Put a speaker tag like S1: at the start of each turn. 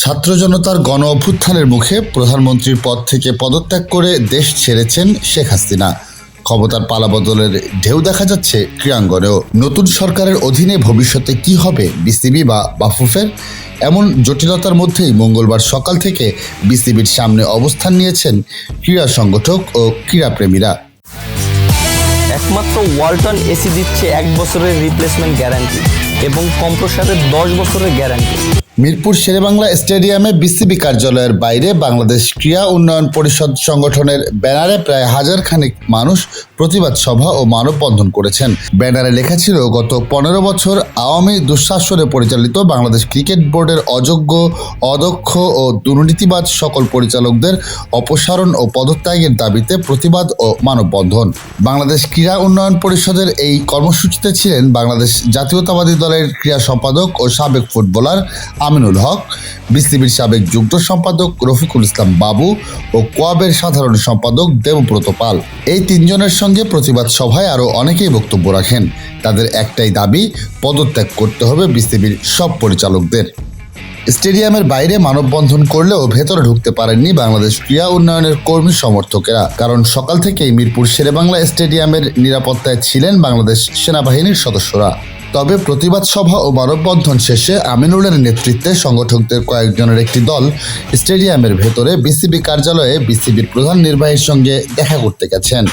S1: ছাত্র জনতার গণ অভ্যুত্থানের মুখে প্রধানমন্ত্রীর পদ থেকে পদত্যাগ করে দেশ ছেড়েছেন শেখ হাসিনা। ক্ষমতার পালাবদলের ঢেউ দেখা যাচ্ছে ক্রীড়াঙ্গনেও। নতুন সরকারের অধীনে ভবিষ্যতে কি হবে বিসিবি বা বাফুফের, এমন জটিলতার মধ্যেই মঙ্গলবার সকাল থেকে বিসিবির সামনে অবস্থান নিয়েছেন ক্রীড়া সংগঠক ও ক্রীড়াপ্রেমীরা।
S2: একমাত্র ওয়ালটন এসি দিচ্ছে 1 বছরের রিপ্লেসমেন্ট গ্যারান্টি এবং কম্প্রেসারের 10 বছরের গ্যারান্টি।
S1: মিরপুর শেরেবাংলা স্টেডিয়ামে বিসিবি কার্যালয়ের বাইরে বাংলাদেশ ক্রীড়া উন্নয়ন পরিষদ সংগঠনের ব্যানারে প্রায় 1000 খানেক মানুষ প্রতিবাদ সভা ও মানববন্ধন করেছেন। ব্যানারে লেখা ছিল, গত 15 বছর আওয়ামী দুঃশাসনে পরিচালিত বাংলাদেশ ক্রিকেট বোর্ডের অযোগ্য, অদক্ষ ও দুর্নীতিবাজ সকল পরিচালকদের অপসারণ ও পদত্যাগের দাবিতে প্রতিবাদ ও মানববন্ধন। বাংলাদেশ ক্রীড়া উন্নয়ন পরিষদের এই কর্মসূচিতে ছিলেন বাংলাদেশ জাতীয়তাবাদী দলের ক্রীড়া সম্পাদক ও সাবেক ফুটবলার আমিনুল হক, বিসিবির সাবেক যুগ্ম সম্পাদক রফিকুল ইসলাম বাবু ও কোয়াবের সাধারণ সম্পাদক দেবব্রত পাল। এই তিনজনের সঙ্গে প্রতিবাদ সভায় আরও অনেকেই বক্তব্য রাখেন। তাদের একটাই দাবি, পদত্যাগ করতে হবে বিসিবির সব পরিচালকদের। স্টেডিয়ামের বাইরে মানববন্ধন করলেও ভেতরে ঢুকতে পারেননি বাংলাদেশ ক্রীড়া উন্নয়নের কর্মী সমর্থকেরা, কারণ সকাল থেকেই মিরপুর শেরেবাংলা স্টেডিয়ামের নিরাপত্তায় ছিলেন বাংলাদেশ সেনাবাহিনীর সদস্যরা। তবে প্রতিবাদ সভা ও মানববন্ধন শেষে আমিনুলের নেতৃত্বে সংগঠকদের কয়েকজনের একটি দল স্টেডিয়ামের ভেতরে বিসিবি কার্যালয়ে বিসিবির প্রধান নির্বাহীর সঙ্গে দেখা করতে গেছেন।